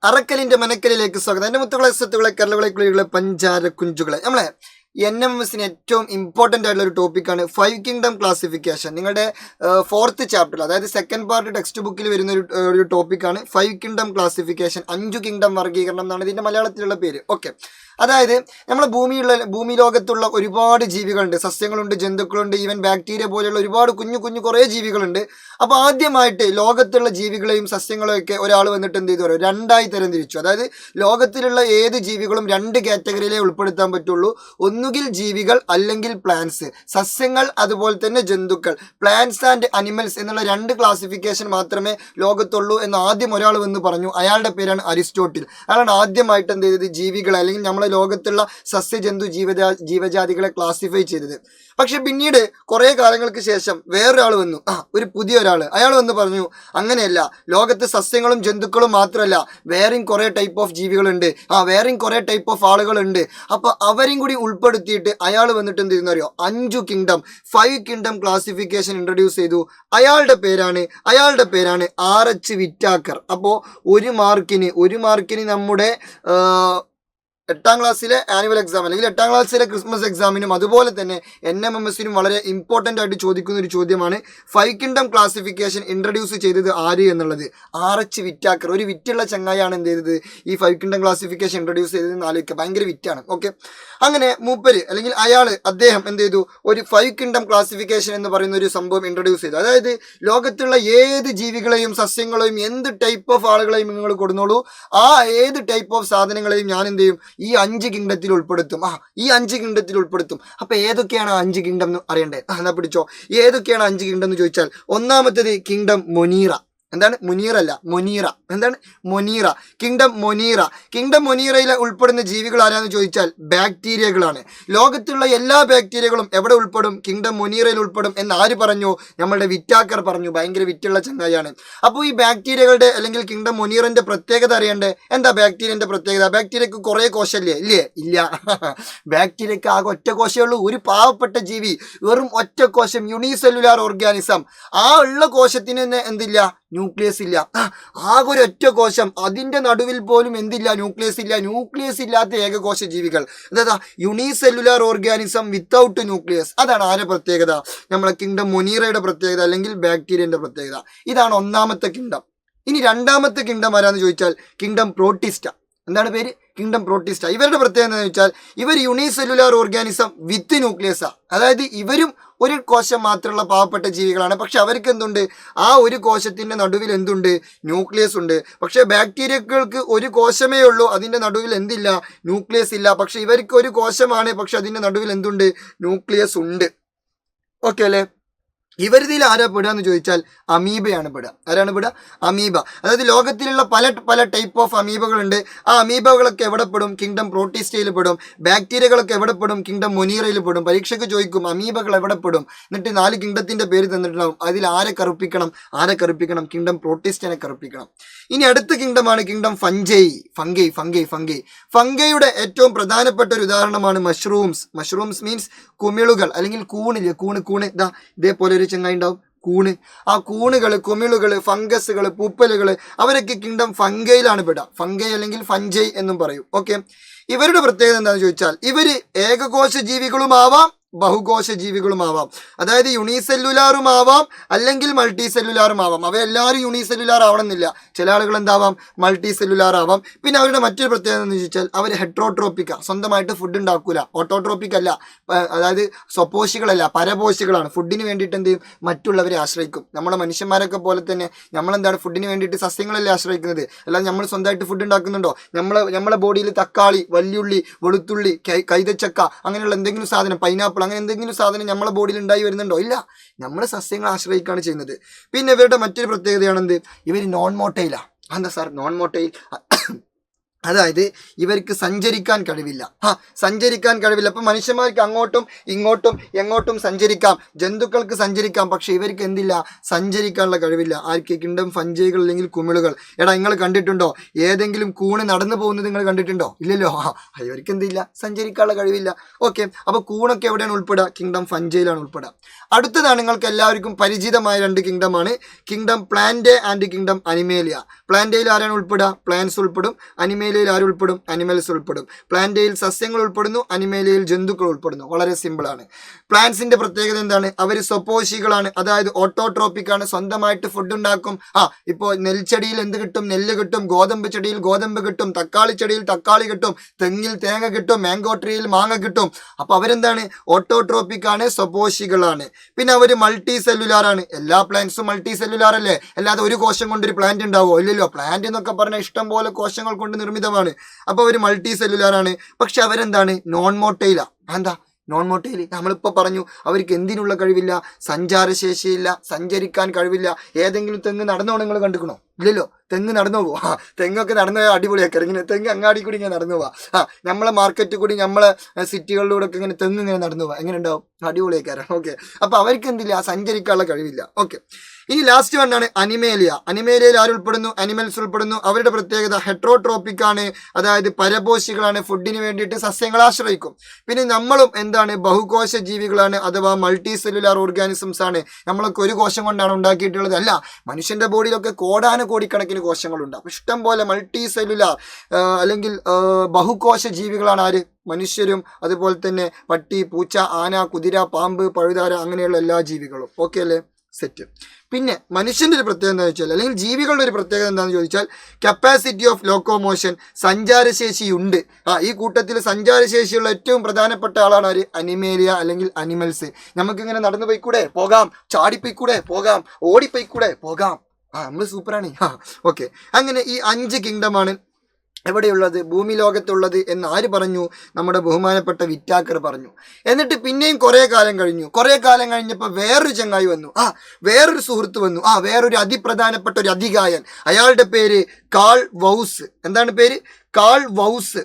അറക്കലിന്റെ മനക്കലിലേക്ക് സ്വാഗതം. എൻ്റെ മുത്തുകളെ സ്വത്തുകളെ കരളുകളെ കുളികളെ പഞ്ചാര കുഞ്ചുകളെ നമ്മളെ NMMSന് ഏറ്റവും ഇമ്പോർട്ടൻ്റ് ആയിട്ടുള്ള ഒരു ടോപ്പിക്കാണ് 5 കിങ്ഡം ക്ലാസിഫിക്കേഷൻ. നിങ്ങളുടെ 4th ചാപ്റ്റർ, അതായത് സെക്കൻഡ് പാർട്ട് ടെക്സ്റ്റ് ബുക്കിൽ വരുന്ന ഒരു ടോപ്പിക്കാണ് 5 കിങ്ഡം ക്ലാസിഫിക്കേഷൻ. 5 കിങ്ഡം വർഗീകരണം എന്നാണ് ഇതിൻ്റെ മലയാളത്തിലുള്ള പേര്. ഓക്കെ, അതായത് നമ്മളെ ഭൂമി ലോകത്തുള്ള ഒരുപാട് ജീവികളുണ്ട്, സസ്യങ്ങളുണ്ട്, ജന്തുക്കളുണ്ട്, ഈവൻ ബാക്ടീരിയ പോലെയുള്ള ഒരുപാട് കുഞ്ഞു കുറേ ജീവികളുണ്ട്. അപ്പോൾ ആദ്യമായിട്ട് ലോകത്തുള്ള ജീവികളെയും സസ്യങ്ങളെയും ഒക്കെ ഒരാൾ വന്നിട്ട് എന്ത് ചെയ്തു പറയും, രണ്ടായി തരംതിരിച്ചു. അതായത് ലോകത്തിലുള്ള ഏത് ജീവികളും 2 കാറ്റഗറിയിലേ ഉൾപ്പെടുത്താൻ പറ്റുള്ളൂ. ഒന്നുകിൽ ജീവികൾ അല്ലെങ്കിൽ പ്ലാന്റ്സ്. സസ്യങ്ങൾ അതുപോലെ തന്നെ ജന്തുക്കൾ, പ്ലാന്റ്സ് ആൻഡ് അനിമൽസ് എന്നുള്ള 2 ക്ലാസിഫിക്കേഷൻ മാത്രമേ ലോകത്തുള്ളൂ എന്ന് ആദ്യം ഒരാൾ വന്ന് പറഞ്ഞു. അയാളുടെ പേരാണ് അരിസ്റ്റോട്ടിൽ. അയാളാണ് ആദ്യമായിട്ട് എന്ത് ചെയ്തത്, ജീവികളെ അല്ലെങ്കിൽ നമ്മളെ ലോകത്തുള്ള സസ്യജന്തു ജീവജാതികളെ ക്ലാസിഫൈ ചെയ്തത്. പക്ഷെ പിന്നീട് കുറെ കാലങ്ങൾക്ക് ശേഷം വേറൊരാൾ വന്നു, ഒരു പുതിയ ഒരാൾ. അയാൾ വന്ന് പറഞ്ഞു, അങ്ങനെയല്ല, ലോകത്ത് സസ്യങ്ങളും ജന്തുക്കളും മാത്രമല്ല, വേറെയും കുറെ ടൈപ്പ് ഓഫ് ജീവികളുണ്ട്, വേറെയും കുറെ ടൈപ്പ് ഓഫ് ആളുകളുണ്ട്. അപ്പൊ അവരെയും കൂടി ഉൾപ്പെടുത്തിയിട്ട് അയാൾ വന്നിട്ട് എന്ത് ചെയ്യുന്ന അറിയോ, 5 കിങ്ഡം 5 കിങ്ഡം ക്ലാസിഫിക്കേഷൻ ഇൻട്രൊഡ്യൂസ് ചെയ്തു. അയാളുടെ പേരാണ് RH വിറ്റാക്കർ. അപ്പോൾ ഒരു മാർക്കിന് നമ്മുടെ 8ാം ക്ലാസ്സിലെ ആനുവൽ എക്സാം അല്ലെങ്കിൽ 8ാം ക്ലാസ്സിലെ ക്രിസ്മസ് എക്സാമിനും അതുപോലെ തന്നെ NMMSനും വളരെ ഇമ്പോർട്ടൻ്റ് ആയിട്ട് ചോദിക്കുന്ന ഒരു ചോദ്യമാണ് 5 കിങ്ഡം ക്ലാസിഫിക്കേഷൻ ഇൻട്രൊഡ്യൂസ് ചെയ്തത് ആര് എന്നുള്ളത്. RH വിറ്റാക്കർ, ഒരു വിറ്റുള്ള ചങ്ങായാണ് എന്ത് ചെയ്തത്, ഈ 5 കിങ്ഡം ക്ലാസിഫിക്കേഷൻ ഇൻട്രൊഡ്യൂസ് ചെയ്തതെന്ന് ആലോചിക്കുക, ഭയങ്കര വിറ്റാണ്. ഓക്കെ, അങ്ങനെ മൂപ്പര് അല്ലെങ്കിൽ അദ്ദേഹം എന്ത് ചെയ്തു, ഒരു 5 കിങ്ഡം ക്ലാസിഫിക്കേഷൻ എന്ന് പറയുന്ന ഒരു സംഭവം ഇൻട്രൊഡ്യൂസ് ചെയ്തു. അതായത് ലോകത്തുള്ള ഏത് ജീവികളെയും സസ്യങ്ങളെയും എന്ത് ടൈപ്പ് ഓഫ് ആളുകളെയും നിങ്ങൾ കൊടുന്നോളൂ, ആ ഏത് ടൈപ്പ് ഓഫ് സാധനങ്ങളെയും ഞാൻ എന്ത് ചെയ്യും, ഈ 5 കിങ്ഡത്തിൽ ഉൾപ്പെടുത്തും. ഈ 5 കിങ്ഡത്തിൽ ഉൾപ്പെടുത്തും. അപ്പൊ ഏതൊക്കെയാണ് 5 കിങ്ഡം എന്ന് അറിയണ്ടേ? എന്നാ പിടിച്ചോ, ഏതൊക്കെയാണ് 5 കിങ്ഡം എന്ന് ചോദിച്ചാൽ, ഒന്നാമത്തേത് കിങ്ഡം മൊനീറ. എന്താണ്? മുനീറല്ല, മൊനീറ. എന്താണ്? മൊനീറ. കിങ്ഡം മൊനീറയിൽ ഉൾപ്പെടുന്ന ജീവികൾ ആരാന്ന് ചോദിച്ചാൽ ബാക്ടീരിയകളാണ്. ലോകത്തുള്ള എല്ലാ ബാക്ടീരിയകളും എവിടെ ഉൾപ്പെടും? കിങ്ഡം മൊനീറയിൽ ഉൾപ്പെടും എന്ന് ആര് പറഞ്ഞു? നമ്മളുടെ വിറ്റാക്കർ പറഞ്ഞു. ഭയങ്കര വിറ്റുള്ള ചങ്ങായാണ്. അപ്പോൾ ഈ ബാക്ടീരിയകളുടെ അല്ലെങ്കിൽ കിങ്ഡം മൊനീറിന്റെ പ്രത്യേകത അറിയണ്ടേ? എന്താ ബാക്ടീരിയന്റെ പ്രത്യേകത? ബാക്ടീരിയക്ക് കുറെ കോശല്ലേ? ഇല്ല. ബാക്ടീരിയക്ക് ആകെ ഒറ്റ കോശമേ ഉള്ളൂ. ഒരു പാവപ്പെട്ട ജീവി, വെറും ഒറ്റ കോശം, യൂണിസെല്ലുലാർ ഓർഗാനിസം. ആ ഉള്ള കോശത്തിന് തന്നെ എന്തില്ല, ന്യൂക്ലിയസ് ഇല്ല. ആകെ ഒരു ഒറ്റ കോശം, അതിന്റെ നടുവിൽ പോലും എന്തില്ല, ന്യൂക്ലിയസ് ഇല്ല. ന്യൂക്ലിയസ് ഇല്ലാത്ത ഏകകോശ ജീവികൾ, അതാ യൂണിസെല്ലുലാർ ഓർഗാനിസം വിത്തൗട്ട് ന്യൂക്ലിയസ്. അതാണ് ആരുടെ പ്രത്യേകത? നമ്മളെ കിങ്ഡം മൊനീറയുടെ പ്രത്യേകത അല്ലെങ്കിൽ ബാക്ടീരിയന്റെ പ്രത്യേകത. ഇതാണ് ഒന്നാമത്തെ കിങ്ഡം. ഇനി രണ്ടാമത്തെ കിങ്ഡം ആരാന്ന് ചോദിച്ചാൽ കിങ്ഡം പ്രോട്ടിസ്റ്റ. എന്താണ് പേര്? Kingdom protista. ഇവരുടെ പ്രത്യേകത എന്താണെന്ന് വെച്ചാൽ ഇവർ യൂണിസെല്ലുലാർ ഓർഗാനിസം വിത്ത് ന്യൂക്ലിയസാ. അതായത് ഇവരും ഒരു കോശം മാത്രമുള്ള പാവപ്പെട്ട ജീവികളാണ്. പക്ഷെ അവർക്ക് എന്തുണ്ട്, ആ ഒരു കോശത്തിന്റെ നടുവിൽ എന്തുണ്ട്, ന്യൂക്ലിയസ് ഉണ്ട്. പക്ഷെ ബാക്ടീരിയകൾക്ക് ഒരു കോശമേ ഉള്ളൂ, അതിന്റെ നടുവിൽ എന്തില്ല, ന്യൂക്ലിയസ് ഇല്ല. പക്ഷെ ഇവർക്ക് ഒരു കോശമാണ്, പക്ഷെ അതിന്റെ നടുവിൽ എന്തുണ്ട്, ന്യൂക്ലിയസ് ഉണ്ട്. ഓക്കെ അല്ലേ? ഇവരിതിൽ ആരാ പെടുക എന്ന് ചോദിച്ചാൽ അമീബയാണ് പെടുക. ആരാണ് പെടുക? അമീബ. അതായത് ലോകത്തിലുള്ള പല ടൈപ്പ് ഓഫ് അമീബകളുണ്ട്. ആ അമീബകളൊക്കെ എവിടെ പെടും? കിങ്ഡം പ്രോട്ടിസ്റ്റയിൽ പെടും. ബാക്ടീരിയകളൊക്കെ എവിടെ പെടും? കിങ്ഡം മൊനീറയിൽ പെടും. പരീക്ഷയ്ക്ക് ചോദിക്കും അമീബകൾ എവിടെ പെടും, എന്നിട്ട് 4 കിങ്ഡത്തിന്റെ പേര് തന്നിട്ടുണ്ടാവും. അതിൽ ആരെ കറുപ്പിക്കണം? കിങ്ഡം പ്രോട്ടിസ്റ്റിനെ കറുപ്പിക്കണം. ഇനി അടുത്ത കിങ്ഡമാണ് കിങ്ഡം ഫംഗൈയുടെ ഏറ്റവും പ്രധാനപ്പെട്ട ഒരു ഉദാഹരണമാണ് മഷ്റൂംസ് മീൻസ് കുമിളുകൾ അല്ലെങ്കിൽ കൂണില്ലേ, കൂണ് ഇതേപോലെ ഒരു ചെങ്ങായി ഉണ്ടാവും, കൂണ്. ആ കൂണുകൾ, കുമിളുകൾ, ഫംഗസുകൾ, പൂപ്പലുകൾ, അവരൊക്കെ കിങ്ഡം ഫംഗൈയിലാണ് പെടുക. ഫംഗൈ അല്ലെങ്കിൽ ഫഞ്ചൈ എന്നും പറയും. ഓക്കെ, ഇവരുടെ പ്രത്യേകത എന്താണെന്ന് ചോദിച്ചാൽ ഇവര് ഏകകോശ ജീവികളുമാവാം, ബഹുകോശ ജീവികളുമാവാം. അതായത് യൂണിസെല്ലുലാറും ആവാം അല്ലെങ്കിൽ മൾട്ടി സെല്ലുലാറും ആവാം. അവയെല്ലാവരും യൂണിസെല്ലുലാർ ആവണമെന്നില്ല. ചില ആളുകൾ എന്താവാം, മൾട്ടി സെല്ലുലാർ ആവാം. പിന്നെ അവരുടെ മറ്റൊരു പ്രത്യേകത എന്ന് ചോദിച്ചാൽ അവർ ഹെട്രോട്രോപ്പിക്ക, സ്വന്തമായിട്ട് ഫുഡ് ഉണ്ടാക്കൂല. ഓട്ടോട്രോപ്പിക് അല്ല, അതായത് സ്വപോഷികളല്ല, പരപോഷികളാണ്. ഫുഡിന് വേണ്ടിയിട്ട് എന്ത് ചെയ്യും, മറ്റുള്ളവരെ ആശ്രയിക്കും. നമ്മളെ മനുഷ്യന്മാരൊക്കെ പോലെ തന്നെ നമ്മളെന്താണ്, ഫുഡിന് വേണ്ടിയിട്ട് സസ്യങ്ങളല്ലേ ആശ്രയിക്കുന്നത്, അല്ലാതെ നമ്മൾ സ്വന്തമായിട്ട് ഫുഡ് ഉണ്ടാക്കുന്നുണ്ടോ? നമ്മളെ ബോഡിയിൽ തക്കാളി, വല്യുള്ളി, വെളുത്തുള്ളി, കൈതച്ചക്ക അങ്ങനെയുള്ള എന്തെങ്കിലും സാധനം, പൈനാപ്പിൾ, അങ്ങനെ എന്തെങ്കിലും സാധനം നമ്മളെ ബോഡിയിൽ ഉണ്ടായി വരുന്നുണ്ടോ? ഇല്ല. നമ്മൾ സസ്യങ്ങളെ ആശ്രയിക്കുകയാണ് ചെയ്യുന്നത്. പിന്നെ ഇവരുടെ മറ്റൊരു പ്രത്യേകതയാണെന്ത്, ഇവർ നോൺ മോട്ടൈലാ. എന്താ സാർ നോൺ മോട്ടൈൽ? അതായത് ഇവർക്ക് സഞ്ചരിക്കാൻ കഴിവില്ല. സഞ്ചരിക്കാൻ കഴിവില്ല. അപ്പം മനുഷ്യന്മാർക്ക് അങ്ങോട്ടും ഇങ്ങോട്ടും എങ്ങോട്ടും സഞ്ചരിക്കാം, ജന്തുക്കൾക്ക് സഞ്ചരിക്കാം, പക്ഷെ ഇവർക്ക് എന്തില്ല, സഞ്ചരിക്കാനുള്ള കഴിവില്ല. ആർക്ക്? കിങ്ഡം ഫഞ്ചൈകൾ അല്ലെങ്കിൽ കുമിളുകൾ. എടാ, നിങ്ങൾ കണ്ടിട്ടുണ്ടോ ഏതെങ്കിലും കൂണ് നടന്നു പോകുന്നത് നിങ്ങൾ കണ്ടിട്ടുണ്ടോ? ഇല്ലല്ലോ. ഇവർക്ക് എന്തില്ല, സഞ്ചരിക്കാനുള്ള കഴിവില്ല. ഓക്കെ, അപ്പോൾ കൂണൊക്കെ എവിടെയാണ് ഉൾപ്പെടുക? കിങ്ഡം ഫഞ്ചൈയിലാണ് ഉൾപ്പെടുക. അടുത്തതാണ് നിങ്ങൾക്ക് എല്ലാവർക്കും പരിചിതമായ രണ്ട് കിങ്ഡമാണ്, kingdom plant and kingdom animalia. പ്ലാന്റയിൽ ആരാണ് ഉൾപ്പെടുക? പ്ലാന്റ്സ് ഉൾപ്പെടും. അനിമേലിയയിൽ ആര് ഉൾപ്പെടും? അനിമൽസ് ഉൾപ്പെടും. പ്ലാന്റയിൽ സസ്യങ്ങൾ ഉൾപ്പെടുന്നു, അനിമേലിയയിൽ ജന്തുക്കൾ ഉൾപ്പെടുന്നു. വളരെ സിമ്പിൾ ആണ്. പ്ലാന്റ്സിന്റെ പ്രത്യേകത എന്താണ്? അവർ സ്വപോഷികളാണ്, അതായത് ഓട്ടോട്രോപ്പിക് ആണ്, സ്വന്തമായിട്ട് ഫുഡ് ഉണ്ടാക്കും. ഇപ്പോൾ നെൽച്ചെടിയിൽ എന്ത് കിട്ടും? നെല്ല് കിട്ടും. ഗോതമ്പ് ചെടിയിൽ ഗോതമ്പ് കിട്ടും. തക്കാളി ചെടിയിൽ തക്കാളി കിട്ടും. തെങ്ങിൽ തേങ്ങ കിട്ടും. മാംഗോ ട്രീയിൽ മാങ്ങ കിട്ടും. അപ്പൊ അവരെന്താണ്? ഓട്ടോട്രോപ്പിക് ആണ്, സ്വപോഷികളാണ്. പിന്നെ അവർ മൾട്ടി സെല്ലുലാർ ആണ്. എല്ലാ പ്ലാന്റ്സും മൾട്ടി സെല്ലുലാർ അല്ലേ? അല്ലാതെ ഒരു കോശം കൊണ്ട് ഒരു പ്ലാന്റ് ഉണ്ടാവുമോ? ഇല്ലല്ലോ. പ്ലാന്റ് എന്നൊക്കെ പറഞ്ഞാൽ ഇഷ്ടം പോലെ കോശങ്ങൾ കൊണ്ട് നിർമ്മിതമാണ്. അപ്പോൾ അവർ മൾട്ടി സെല്ലുലാർ ആണ്. പക്ഷെ അവരെന്താണ്? നോൺ മോട്ടൈലാ. എന്താ നോൺ മോട്ടൈൽ? നമ്മളിപ്പോൾ പറഞ്ഞു അവർക്ക് എന്തിനുള്ള കഴിവില്ല, സഞ്ചാരശേഷിയില്ല, സഞ്ചരിക്കാൻ കഴിവില്ല. ഏതെങ്കിലും തെങ്ങ് നടന്നോ നിങ്ങൾ കണ്ടിക്കണോ? ഇല്ലല്ലോ. തെങ്ങ് നടന്നു പോവാ. തെങ്ങൊക്കെ നടന്നു പോയാൽ അടിപൊളിയാക്കാം. ഇങ്ങനെ തെങ്ങ് അങ്ങാടി കൂടി ഇങ്ങനെ നടന്നു പോവാ. നമ്മളെ മാർക്കറ്റിൽ കൂടി നമ്മളെ സിറ്റികളിലൂടെ ഒക്കെ ഇങ്ങനെ തെങ്ങ് ഇങ്ങനെ നടന്നു പോവാ. എങ്ങനെ ഉണ്ടാവും? അടിപൊളിയാക്കാരം. ഓക്കെ, അപ്പൊ അവർക്ക് എന്തില്ല, സഞ്ചരിക്കാനുള്ള കഴിവില്ല. ഓക്കെ, ഇനി ലാസ്റ്റ് വണ്ണാണ് അനിമേലിയ. അനിമേലിയയിൽ ആര് ഉൾപ്പെടുന്നു? അനിമൽസ് ഉൾപ്പെടുന്നു. അവരുടെ പ്രത്യേകത ഹെട്രോട്രോപ്പിക് ആണ്, അതായത് പരപോഷികളാണ്, ഫുഡിന് വേണ്ടിയിട്ട് സസ്യങ്ങളെ ആശ്രയിക്കും. പിന്നെ നമ്മളും എന്താണ്? ബഹുകോശ ജീവികളാണ്, അഥവാ മൾട്ടി സെല്ലുലാർ ഓർഗാനിസംസ് ആണ്. നമ്മളൊക്കെ ഒരു കോശം കൊണ്ടാണ് ഉണ്ടാക്കിയിട്ടുള്ളത് അല്ല. മനുഷ്യന്റെ ബോഡിയിലൊക്കെ കോടാനുകോടിക്കണക്കിന് കോശങ്ങളുണ്ട്. അപ്പൊ ഇഷ്ടം പോലെ മൾട്ടി സെല്ലുലാർ അല്ലെങ്കിൽ ബഹുകോശ ജീവികളാണ് ആര്? മനുഷ്യരും അതുപോലെ തന്നെ പട്ടി, പൂച്ച, ആന, കുതിര, പാമ്പ്, പഴുതാര, അങ്ങനെയുള്ള എല്ലാ ജീവികളും. ഓക്കെ അല്ലേ? സെറ്റ്. പിന്നെ മനുഷ്യന്റെ ഒരു പ്രത്യേകത എന്താ വെച്ചാൽ, അല്ലെങ്കിൽ ജീവികളുടെ ഒരു പ്രത്യേകത എന്താണെന്ന് ചോദിച്ചാൽ, കപ്പാസിറ്റി ഓഫ് ലോക്കോമോഷൻ, സഞ്ചാരശേഷി ഉണ്ട്. ഈ കൂട്ടത്തിൽ സഞ്ചാരശേഷിയുള്ള ഏറ്റവും പ്രധാനപ്പെട്ട ആളാണ് ആര്? അനിമേലിയ അല്ലെങ്കിൽ അനിമൽസ്. നമുക്കിങ്ങനെ നടന്നു പോയിക്കൂടെ? പോകാം. ചാടിപ്പോയിക്കൂടെ? പോകാം. ഓടിപ്പോയിക്കൂടെ? പോകാം. നമ്മൾ സൂപ്പറാണ്. ഓക്കെ, അങ്ങനെ ഈ 5 കിങ്ഡമാണ് എവിടെയുള്ളത്? ഭൂമി ലോകത്തുള്ളത് എന്ന് ആര് പറഞ്ഞു? നമ്മുടെ ബഹുമാനപ്പെട്ട വിറ്റാക്കർ പറഞ്ഞു. എന്നിട്ട് പിന്നെയും കുറെ കാലം കഴിഞ്ഞപ്പോൾ വേറൊരു ചങ്ങായി വന്നു. വേറൊരു സുഹൃത്ത് വന്നു. വേറൊരു അതിപ്രധാനപ്പെട്ട ഒരു അധികായൻ. അയാളുടെ പേര് കാൾ വൗസ്. എന്താണ് പേര്? കാൾ വൗസ്.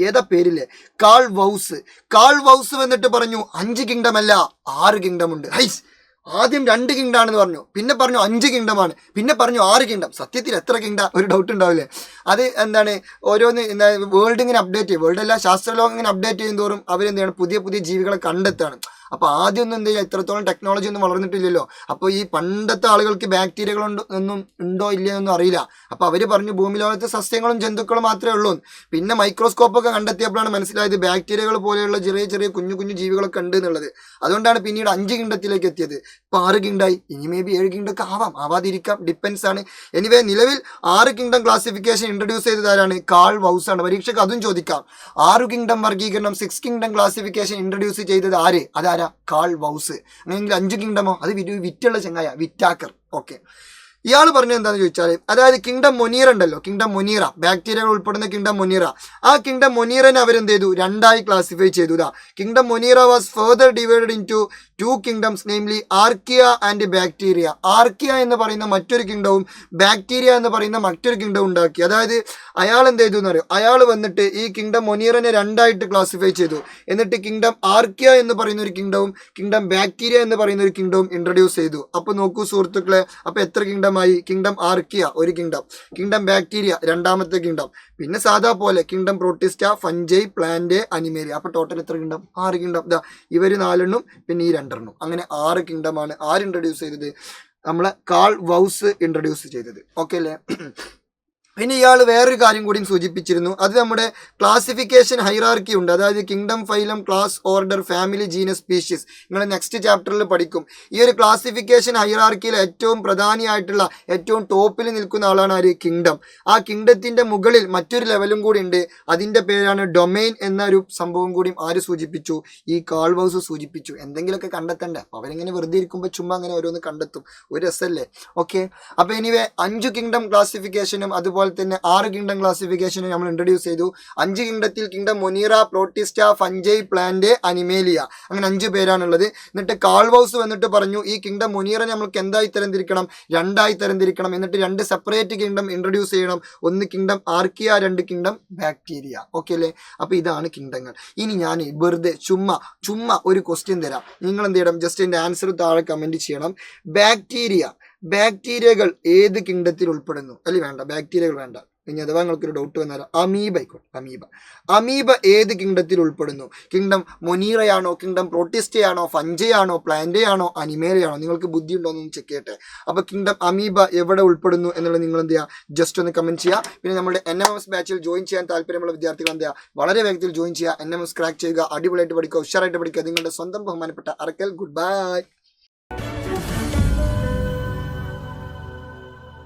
ഏതാ പേരില്ലേ? കാൾ വൗസ്. കാൾ വൗസ് വന്നിട്ട് പറഞ്ഞു 5 കിങ്ഡം അല്ല 6 കിങ്ഡം ഉണ്ട്. ആദ്യം 2 കിങ്ഡാണെന്ന് പറഞ്ഞു, പിന്നെ പറഞ്ഞു 5 കിങ്ഡമാണ്, പിന്നെ പറഞ്ഞു 6 കിങ്ഡം. സത്യത്തിൽ എത്ര കിങ്ഡം? ഒരു ഡൗട്ട് ഉണ്ടാവില്ലേ? അത് എന്താണ്? ഓരോന്ന് വേൾഡ് ഇങ്ങനെ അപ്ഡേറ്റ് ചെയ്യും, വേൾഡ് അല്ല ശാസ്ത്രലോകം ഇങ്ങനെ അപ്ഡേറ്റ് ചെയ്യും തോറും അവരെന്താണ്? പുതിയ പുതിയ ജീവികളെ കണ്ടെത്താണ്. അപ്പൊ ആദ്യം ഒന്നും എന്ത് ചെയ്യുക, ഇത്രത്തോളം ടെക്നോളജി ഒന്നും വളർന്നിട്ടില്ലല്ലോ. അപ്പോൾ ഈ പണ്ടത്തെ ആളുകൾക്ക് ബാക്ടീരിയകൾ ഒന്നും ഉണ്ടോ ഇല്ലയെന്നൊന്നും അറിയില്ല. അപ്പൊ അവര് പറഞ്ഞു ഭൂമി ലോകത്ത് സസ്യങ്ങളും ജന്തുക്കളും മാത്രമേ ഉള്ളൂ. പിന്നെ മൈക്രോസ്കോപ്പൊക്കെ കണ്ടെത്തിയപ്പോഴാണ് മനസ്സിലായത് ബാക്ടീരിയകൾ പോലെയുള്ള ചെറിയ ചെറിയ കുഞ്ഞു കുഞ്ഞു ജീവികളൊക്കെ ഉണ്ട് എന്നുള്ളത്. അതുകൊണ്ടാണ് പിന്നീട് 5 കിങ്ഡത്തിലേക്ക് എത്തിയത്. ഇപ്പൊ 6 കിങ്ഡായി. ഇനി മേ ബി 7 കിങ്ഡൊക്കെ ആവാതിരിക്കാം, ഡിപ്പെൻസ് ആണ്. എനിവേ നിലവിൽ 6 കിങ്ഡം ക്ലാസിഫിക്കേഷൻ ഇൻട്രൊഡ്യൂസ് ചെയ്തത് ആരാണ്? കാൾ വൗസ് ആണ്. പരീക്ഷയ്ക്ക് അതും ചോദിക്കാം. 6 കിങ്ഡം വർഗീകരണം 6 കിങ്ഡം ക്ലാസിഫിക്കേഷൻ ഇൻട്രൊഡ്യൂസ് ചെയ്തത് ആര്? അതാരാ? കാൾ വൗസ്. അങ്ങനെയെങ്കിൽ 5 കിങ്ഡമോ? അത് വിറ്റുള്ള ചങ്ങായ, വിറ്റാക്കർ. ഓക്കെ, ഇയാൾ പറഞ്ഞത് എന്താണെന്ന് ചോദിച്ചാൽ, അതായത് കിങ്ഡം മൊനീറ ഉണ്ടല്ലോ, കിങ്ഡം മൊനീറ, ബാക്ടീരിയകൾ ഉൾപ്പെടുന്ന കിങ്ഡം മൊനീറ. ആ കിങ്ഡം മൊനീറനെ അവരെന്ത് ചെയ്തു? 2ആയി ക്ലാസിഫൈ ചെയ്തു. Kingdom Monera was further divided into 2 kingdoms, namely archaea and bacteria. Archaea എന്ന് പറയുന്ന മറ്റൊരു കിങ്ഡവും ബാക്ടീരിയ എന്ന് പറയുന്ന മറ്റൊരു കിങ്ഡവും ഉണ്ടാക്കി. അതായത് അയാൾ എന്ത് ചെയ്തു എന്ന് അറിയോ? അയാൾ വന്നിട്ട് ഈ കിങ്ഡം മൊനീറനെ 2ആയിട്ട് ക്ലാസിഫൈ ചെയ്തു. എന്നിട്ട് കിങ്ഡം ആർക്കിയ എന്ന് പറയുന്ന ഒരു കിങ്ഡവും കിങ്ഡം ബാക്ടീരിയ എന്ന് പറയുന്ന ഒരു കിങ്ഡവും ഇൻട്രൊഡ്യൂസ് ചെയ്തു. അപ്പൊ നോക്കൂ സുഹൃത്തുക്കളെ, അപ്പൊ എത്ര കിങ്ഡം ആയി? കിങ്ഡം ആർക്കിയ ഒരു കിങ്ഡം, കിങ്ഡം ബാക്ടീരിയ 2ാമത്തെ കിങ്ഡം, പിന്നെ സാധാ പോലെ kingdom protista, fungi, plant, Animalia. അപ്പൊ ടോട്ടൽ എത്ര കിങ്ഡം? 6 കിങ്ഡം. ഇവര് 4 പിന്നെ ഈ 2. അങ്ങനെ 6 കിങ്ഡമാണ് ആര് ഇൻട്രൊഡ്യൂസ് ചെയ്തത്? നമ്മളെ കാൾ വൗസ് ഇൻട്രൊഡ്യൂസ് ചെയ്തത്. ഓക്കെ അല്ലേ? പിന്നെ ഇയാൾ വേറൊരു കാര്യം കൂടി സൂചിപ്പിച്ചിരുന്നു. അത് നമ്മുടെ ക്ലാസിഫിക്കേഷൻ ഹൈറാർക്കി ഉണ്ട്. അതായത് kingdom, phylum, class, order, family, genus, species. നിങ്ങൾ നെക്സ്റ്റ് ചാപ്റ്ററിൽ പഠിക്കും. ഈ ഒരു ക്ലാസിഫിക്കേഷൻ ഹൈറാർക്കിയിൽ ഏറ്റവും പ്രധാനിയായിട്ടുള്ള ഏറ്റവും ടോപ്പിൽ നിൽക്കുന്ന ആളാണ് ആര്? കിങ്ഡം. ആ കിങ്ഡത്തിന്റെ മുകളിൽ മറ്റൊരു ലെവലും കൂടി ഉണ്ട്. അതിന്റെ പേരാണ് ഡൊമൈൻ എന്നൊരു സംഭവം കൂടി ആര് സൂചിപ്പിച്ചു? ഈ കാൾ വൗസ് സൂചിപ്പിച്ചു. എന്തെങ്കിലുമൊക്കെ കണ്ടെത്തണ്ടേ? അവരിങ്ങനെ വെറുതെ ഇരിക്കുമ്പോൾ ചുമ്മാ അങ്ങനെ ഓരോന്ന് കണ്ടെത്തും. ഒരു രസമല്ലേ? ഓക്കെ, അപ്പൊ എനിവേ 5 കിങ്ഡം ക്ലാസിഫിക്കേഷനും അതുപോലെ അതുപോലെ തന്നെ 6 കിങ്ഡം ക്ലാസിഫിക്കേഷൻ നമ്മൾ ഇൻട്രൊഡ്യൂസ് ചെയ്തു. 5 കിങ്ഡത്തിൽ kingdom monera, protista, fungi, plant, animalia, അങ്ങനെ 5 പേരാണുള്ളത്. എന്നിട്ട് കാൾവൗസ് വന്നിട്ട് പറഞ്ഞു ഈ കിങ്ഡം മൊനീറ നമ്മൾക്ക് എന്തായി തരംതിരിക്കണം, 2ആയി തരംതിരിക്കണം. എന്നിട്ട് 2 സെപ്പറേറ്റ് കിങ്ഡം ഇൻട്രൊഡ്യൂസ് ചെയ്യണം. 1 kingdom archaea, 2 kingdom bacteria. Okay അല്ലേ? അപ്പൊ ഇതാണ് കിങ്ഡങ്ങൾ. ഇനി ഞാൻ വെറുതെ ചുമ്മാ ഒരു ക്വസ്റ്റ്യൻ തരാം. നിങ്ങൾ എന്ത് ചെയ്യണം, ജസ്റ്റ് എൻ്റെ ആൻസർ താഴെ കമന്റ് ചെയ്യണം. ബാക്ടീരിയകൾ ഏത് കിങ്ഡത്തിൽ ഉൾപ്പെടുന്നു? അല്ലെ വേണ്ട, ബാക്ടീരിയകൾ വേണ്ട. ഇനി അഥവാ നിങ്ങൾക്കൊരു ഡൗട്ട് വന്നാലോ, അമീബ ആയിക്കോട്ടെ. അമീബ ഏത് കിങ്ഡത്തിൽ ഉൾപ്പെടുന്നു? കിങ്ഡം മൊനീറയാണോ, കിങ്ഡം പ്രോട്ടിസ്റ്റയാണോ, ഫഞ്ചയാണോ, പ്ലാന്റയാണോ, അനിമേലയാണോ? നിങ്ങൾക്ക് ബുദ്ധി ഉണ്ടോ എന്നൊന്ന് ചെക്ക് ചെയ്യട്ടെ. അപ്പൊ കിങ്ഡം അമീബ എവിടെ ഉൾപ്പെടുന്നു എന്നുള്ളത് നിങ്ങൾ എന്ത് ചെയ്യുക, ജസ്റ്റ് ഒന്ന് കമന്റ് ചെയ്യുക. പിന്നെ നമ്മുടെ NMS ബാച്ചിൽ ജോയിൻ ചെയ്യാൻ താല്പര്യമുള്ള വിദ്യാർത്ഥികൾ എന്ത് ചെയ്യുക, വളരെ വേഗത്തിൽ ജോയിൻ ചെയ്യുക. NMS ക്രാക്ക് ചെയ്യുക, അടിപൊളിയായിട്ട് പഠിക്കുക, ഉഷാറായിട്ട് പഠിക്കുക. നിങ്ങളുടെ സ്വന്തം ബഹുമാനപ്പെട്ട അറക്കൽ. Good bye.